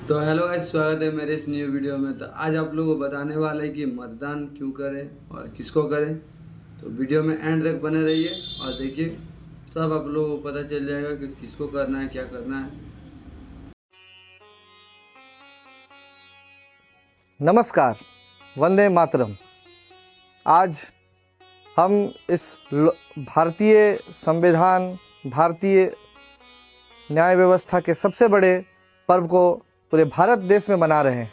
तो hello guys, स्वागत है मेरे इस न्यू वीडियो में। तो आज आप लोगों को बताने वाला है कि मतदान क्यों करें और किसको करें। तो वीडियो में एंड तक बने रहिए और देखिए, सब आप लोगों को पता चल जाएगा कि किसको करना है, क्या करना है। नमस्कार, वंदे मातरम। आज हम इस भारतीय संविधान, भारतीय न्याय व्यवस्था के सबसे बड़े पर्व को पूरे भारत देश में मना रहे हैं।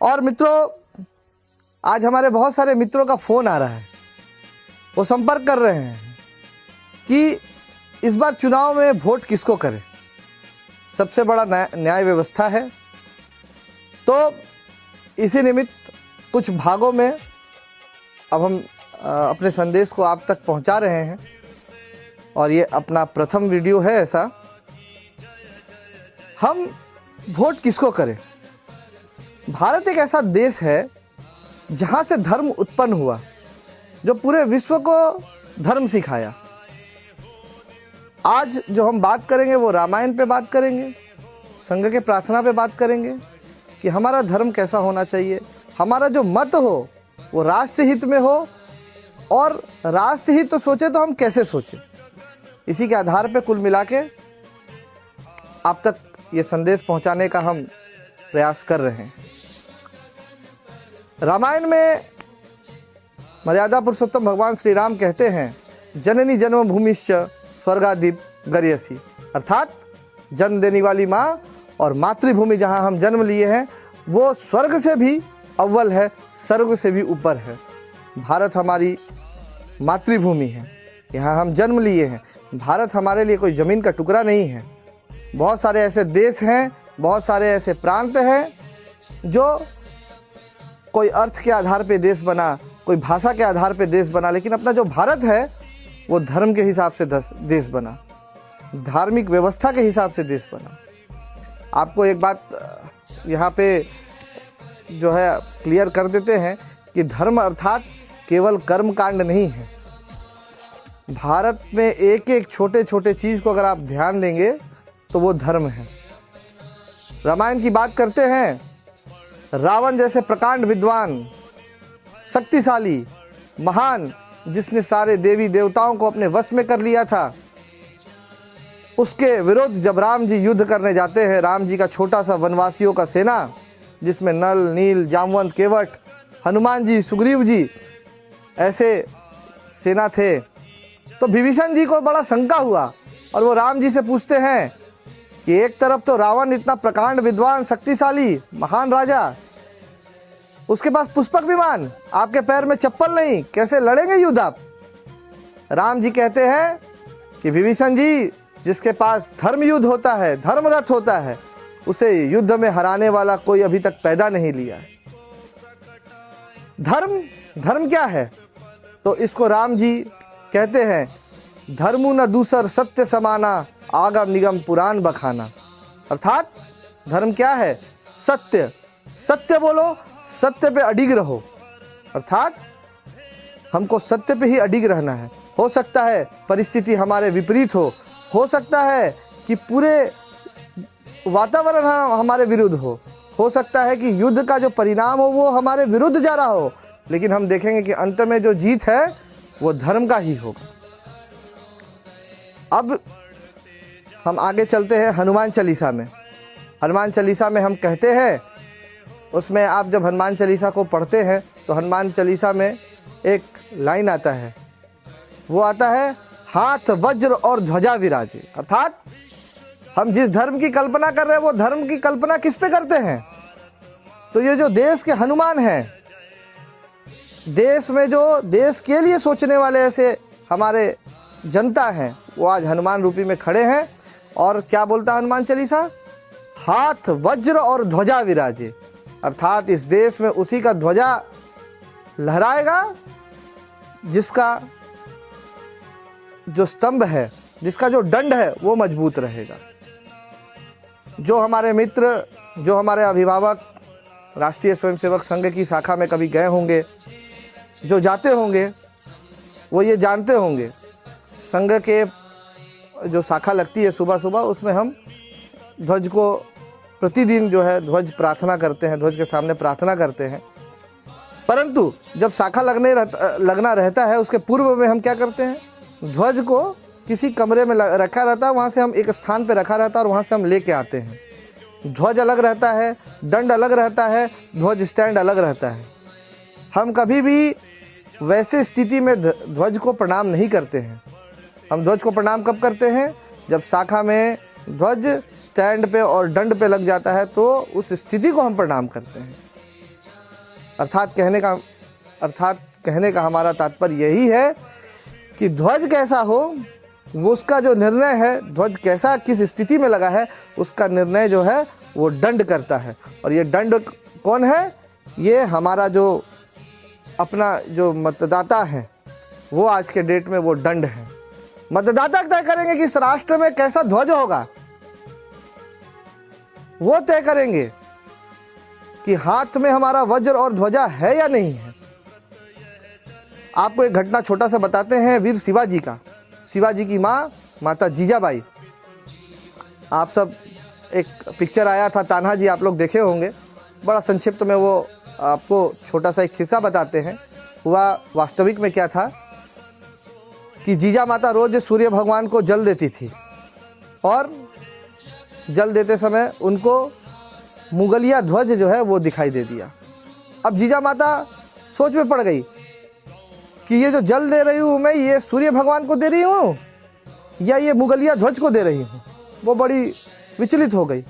और मित्रों, आज हमारे बहुत सारे मित्रों का फ़ोन आ रहा है, वो संपर्क कर रहे हैं कि इस बार चुनाव में वोट किसको करें। सबसे बड़ा न्याय व्यवस्था है, तो इसी निमित्त कुछ भागों में अब हम अपने संदेश को आप तक पहुंचा रहे हैं। और ये अपना प्रथम वीडियो है ऐसा। हम वोट किसको करें। भारत एक ऐसा देश है जहां से धर्म उत्पन्न हुआ, जो पूरे विश्व को धर्म सिखाया। आज जो हम बात करेंगे वो रामायण पे बात करेंगे, संघ के प्रार्थना पे बात करेंगे कि हमारा धर्म कैसा होना चाहिए, हमारा जो मत हो वो राष्ट्रहित में हो, और राष्ट्रहित तो सोचे तो हम कैसे सोचें। इसी के आधार पे कुल मिला के आप तक ये संदेश पहुंचाने का हम प्रयास कर रहे हैं। रामायण में मर्यादा पुरुषोत्तम भगवान श्री राम कहते हैं, जननी जन्मभूमिश्च स्वर्गादीप गर्यसी, अर्थात जन्म देने वाली माँ और मातृभूमि जहाँ हम जन्म लिए हैं वो स्वर्ग से भी अव्वल है, स्वर्ग से भी ऊपर है। भारत हमारी मातृभूमि है, यहाँ हम जन्म लिए हैं। भारत हमारे लिए कोई ज़मीन का टुकड़ा नहीं है। बहुत सारे ऐसे देश हैं, बहुत सारे ऐसे प्रांत हैं जो कोई अर्थ के आधार पे देश बना, कोई भाषा के आधार पे देश बना, लेकिन अपना जो भारत है वो धर्म के हिसाब से देश बना, धार्मिक व्यवस्था के हिसाब से देश बना। आपको एक बात यहाँ पे जो है क्लियर कर देते हैं कि धर्म अर्थात केवल कर्म कांड नहीं है। भारत में एक एक छोटे छोटे चीज़ को अगर आप ध्यान देंगे तो वो धर्म है। रामायण की बात करते हैं, रावण जैसे प्रकांड विद्वान, शक्तिशाली, महान, जिसने सारे देवी देवताओं को अपने वश में कर लिया था, उसके विरुद्ध जब राम जी युद्ध करने जाते हैं, राम जी का छोटा सा वनवासियों का सेना जिसमें नल, नील, जामवंत, केवट, हनुमान जी, सुग्रीव जी ऐसे सेना थे, तो विभीषण जी को बड़ा शंका हुआ और वो राम जी से पूछते हैं कि एक तरफ तो रावण इतना प्रकांड विद्वान, शक्तिशाली, महान राजा, उसके पास पुष्पक विमान, आपके पैर में चप्पल नहीं, कैसे लड़ेंगे युद्ध आप। राम जी कहते हैं कि विभीषण जी, जिसके पास धर्म युद्ध होता है, धर्म रथ होता है, उसे युद्ध में हराने वाला कोई अभी तक पैदा नहीं लिया है। धर्म क्या है? तो इसको राम जी कहते हैं, धर्मु न दूसर सत्य समाना, आगम निगम पुराण बखाना। अर्थात धर्म क्या है? सत्य। सत्य बोलो, सत्य पे अडिग रहो। अर्थात हमको सत्य पे ही अडिग रहना है। हो सकता है परिस्थिति हमारे विपरीत हो सकता है कि पूरे वातावरण हमारे विरुद्ध हो सकता है कि युद्ध का जो परिणाम हो वो हमारे विरुद्ध जा रहा हो, लेकिन हम देखेंगे कि अंत में जो जीत है वो धर्म का ही होगा। अब हम आगे चलते हैं हनुमान चालीसा में। हनुमान चालीसा में हम कहते हैं, उसमें आप जब हनुमान चालीसा को पढ़ते हैं तो हनुमान चालीसा में एक लाइन आता है, वो आता है, हाथ वज्र और ध्वजा विराजे। अर्थात हम जिस धर्म की कल्पना कर रहे हैं वो धर्म की कल्पना किस पे करते हैं? तो ये जो देश के हनुमान हैं, देश में जो देश के लिए सोचने वाले ऐसे हमारे जनता हैं, वो आज हनुमान रूपी में खड़े हैं। और क्या बोलता है हनुमान चालीसा? हाथ वज्र और ध्वजा विराजे। अर्थात इस देश में उसी का ध्वजा लहराएगा जिसका जो स्तंभ है, जिसका जो दंड है वो मजबूत रहेगा। जो हमारे मित्र, जो हमारे अभिभावक राष्ट्रीय स्वयंसेवक संघ की शाखा में कभी गए होंगे, जो जाते होंगे, वो ये जानते होंगे, संघ के जो शाखा लगती है सुबह सुबह, उसमें हम ध्वज को प्रतिदिन जो है ध्वज प्रार्थना करते हैं, ध्वज के सामने प्रार्थना करते हैं। परंतु जब शाखा लगना रहता है उसके पूर्व में हम क्या करते हैं, ध्वज को किसी कमरे में रखा रहता है, वहाँ से हम एक स्थान पर रखा रहता है और वहाँ से हम लेके आते हैं। ध्वज अलग रहता है, दंड अलग रहता है, ध्वज स्टैंड अलग रहता है। हम कभी भी वैसे स्थिति में ध्वज को प्रणाम नहीं करते हैं। हम ध्वज को प्रणाम कब करते हैं, जब शाखा में ध्वज स्टैंड पे और दंड पे लग जाता है तो उस स्थिति को हम प्रणाम करते हैं। अर्थात कहने का हमारा तात्पर्य यही है कि ध्वज कैसा हो वो उसका जो निर्णय है, ध्वज कैसा किस स्थिति में लगा है उसका निर्णय जो है वो दंड करता है। और ये दंड कौन है, ये हमारा जो अपना जो मतदाता है वो आज के डेट में वो दंड है। मतदाता तय करेंगे कि इस राष्ट्र में कैसा ध्वज होगा, वो तय करेंगे कि हाथ में हमारा वज्र और ध्वजा है या नहीं है। आपको एक घटना छोटा सा बताते हैं वीर शिवाजी का। शिवाजी की माँ माता जीजाबाई, आप सब एक पिक्चर आया था तान्हाजी, आप लोग देखे होंगे। बड़ा संक्षिप्त में वो आपको छोटा सा एक किस्सा बताते हैं। हुआ वास्तविक में क्या था कि जीजा माता रोज सूर्य भगवान को जल देती थी और जल देते समय उनको मुगलिया ध्वज जो है वो दिखाई दे दिया। अब जीजा माता सोच में पड़ गई कि ये जो जल दे रही हूँ मैं, ये सूर्य भगवान को दे रही हूँ या ये मुगलिया ध्वज को दे रही हूँ। वो बड़ी विचलित हो गई।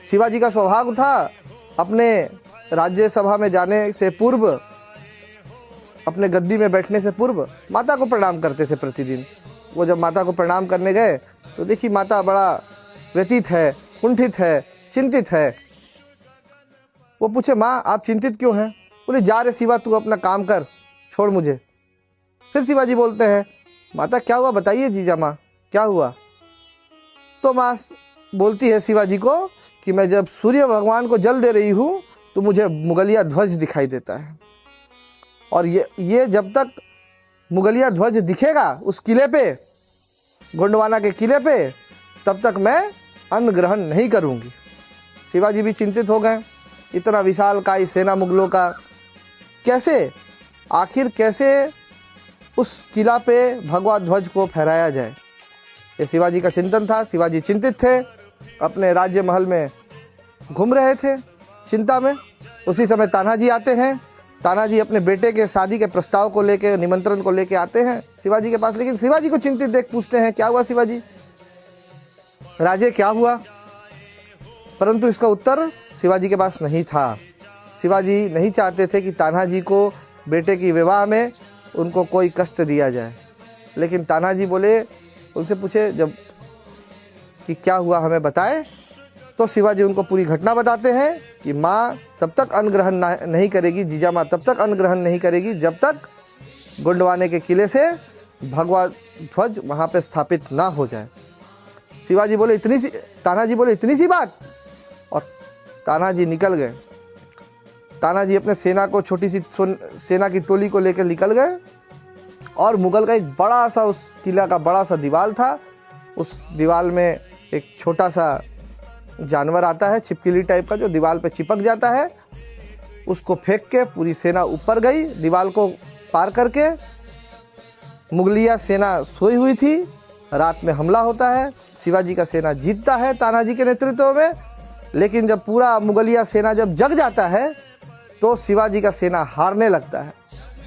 शिवाजी का स्वभाव था अपने राज्यसभा में जाने से पूर्व, अपने गद्दी में बैठने से पूर्व माता को प्रणाम करते थे प्रतिदिन। वो जब माता को प्रणाम करने गए तो देखी माता बड़ा व्यतीत है, कुंठित है, चिंतित है। वो पूछे, माँ आप चिंतित क्यों हैं? बोले, जा रे शिवा तू अपना काम कर, छोड़ मुझे। फिर शिवाजी बोलते हैं, माता क्या हुआ बताइए जीजा माँ, क्या हुआ? तो माँ बोलती है शिवाजी को कि मैं जब सूर्य भगवान को जल दे रही हूँ तो मुझे मुगलिया ध्वज दिखाई देता है, और ये जब तक मुगलिया ध्वज दिखेगा उस किले पे, गोंडवाना के किले पे, तब तक मैं अन्न ग्रहण नहीं करूँगी। शिवाजी भी चिंतित हो गए। इतना विशालकाय सेना मुगलों का, कैसे उस किला पे भगवा ध्वज को फहराया जाए, ये शिवाजी का चिंतन था। शिवाजी चिंतित थे, अपने राज्य महल में घूम रहे थे चिंता में। उसी समय तान्हाजी आते हैं। तान्हाजी अपने बेटे के शादी के प्रस्ताव को लेके, निमंत्रण को लेके आते हैं शिवाजी के पास। लेकिन शिवाजी को चिंतित देख पूछते हैं, क्या हुआ शिवाजी, राजे क्या हुआ? परंतु इसका उत्तर शिवाजी के पास नहीं था। शिवाजी नहीं चाहते थे कि तान्हाजी को बेटे की विवाह में उनको कोई कष्ट दिया जाए। लेकिन तान्हाजी बोले, उनसे पूछे जब कि क्या हुआ हमें बताएं, तो शिवाजी उनको पूरी घटना बताते हैं कि माँ तब तक अन्न ग्रहण नहीं करेगी, जीजा माँ तब तक अन्न ग्रहण नहीं करेगी जब तक गोंडवाने के किले से भगवा ध्वज वहाँ पे स्थापित ना हो जाए। शिवाजी बोले तान्हाजी बोले इतनी सी बात, और तान्हाजी निकल गए। तान्हाजी अपने सेना को, छोटी सी सेना की टोली को लेकर निकल गए, और मुगल का एक बड़ा सा, उस किला का बड़ा सा दीवार था। उस दीवार में एक छोटा सा जानवर आता है, छिपकली टाइप का, जो दीवार पे चिपक जाता है। उसको फेंक के पूरी सेना ऊपर गई, दीवार को पार करके। मुगलिया सेना सोई हुई थी, रात में हमला होता है, शिवाजी का सेना जीतता है तान्हाजी के नेतृत्व में। लेकिन जब पूरा मुगलिया सेना जब जग जाता है तो शिवाजी का सेना हारने लगता है।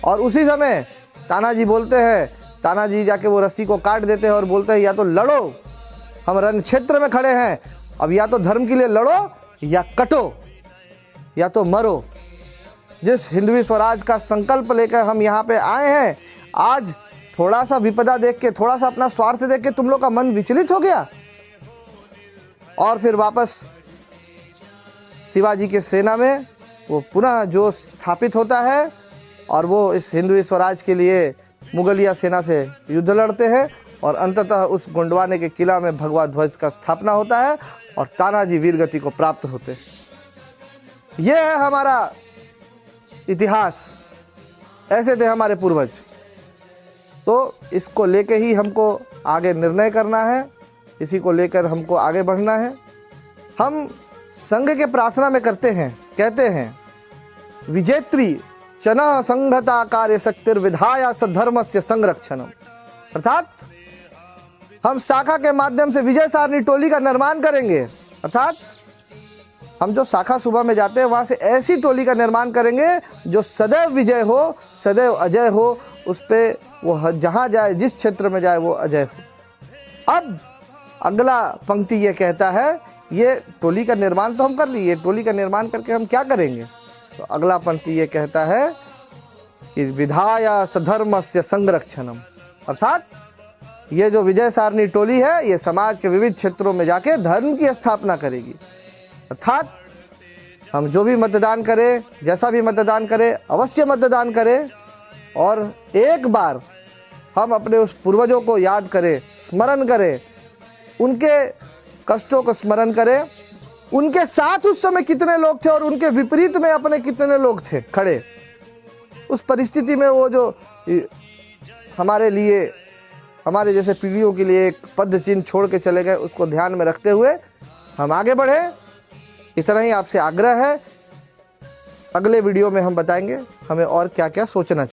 और उसी समय तान्हाजी बोलते हैं, तान्हाजी जाके वो रस्सी को काट देते हैं और बोलते हैं, या तो लड़ो, हम रण क्षेत्र में खड़े हैं, अब या तो धर्म के लिए लड़ो या कटो, या तो मरो। जिस हिंदवी स्वराज का संकल्प लेकर हम यहाँ पे आए हैं, आज थोड़ा सा विपदा देख के, थोड़ा सा अपना स्वार्थ देख के तुम लोग का मन विचलित हो गया। और फिर वापस शिवाजी के सेना में वो पुनः जो स्थापित होता है, और वो इस हिंदवी स्वराज के लिए मुगलिया सेना से युद्ध लड़ते हैं, और अंततः उस गोंडवाने के किला में भगवा ध्वज का स्थापना होता है, और तान्हाजी वीरगति को प्राप्त होते हैं। यह है हमारा इतिहास, ऐसे थे हमारे पूर्वज। तो इसको लेके ही हमको आगे निर्णय करना है, इसी को लेकर हमको आगे बढ़ना है। हम संघ के प्रार्थना में करते हैं, कहते हैं विजेत्री चनः संघता कार्य शक्तिर विधाया सधर्मस्य संरक्षणम। अर्थात हम शाखा के माध्यम से विजय सारणी टोली का निर्माण करेंगे। अर्थात हम जो शाखा सुबह में जाते हैं वहां से ऐसी टोली का निर्माण करेंगे जो सदैव विजय हो, सदैव अजय हो, उस पे वो जहां जाए, जिस क्षेत्र में जाए वो अजय हो। अब अगला पंक्ति ये कहता है, ये टोली का निर्माण तो हम कर लिए, टोली का निर्माण करके हम क्या करेंगे? तो अगला पंक्ति ये कहता है कि विधाया सधर्मस्य संरक्षणम। अर्थात ये जो विजय सारणी टोली है ये समाज के विविध क्षेत्रों में जाके धर्म की स्थापना करेगी। अर्थात हम जो भी मतदान करें, जैसा भी मतदान करें, अवश्य मतदान करें और एक बार हम अपने उस पूर्वजों को याद करें, स्मरण करें, उनके कष्टों को स्मरण करें, उनके साथ उस समय कितने लोग थे और उनके विपरीत में अपने कितने लोग थे खड़े। उस परिस्थिति में वो जो हमारे लिए, हमारे जैसे पीढ़ियों के लिए एक पद चिन्ह छोड़ के चले गए, उसको ध्यान में रखते हुए हम आगे बढ़े। इतना ही आपसे आग्रह है। अगले वीडियो में हम बताएंगे हमें और क्या क्या सोचना चाहिए।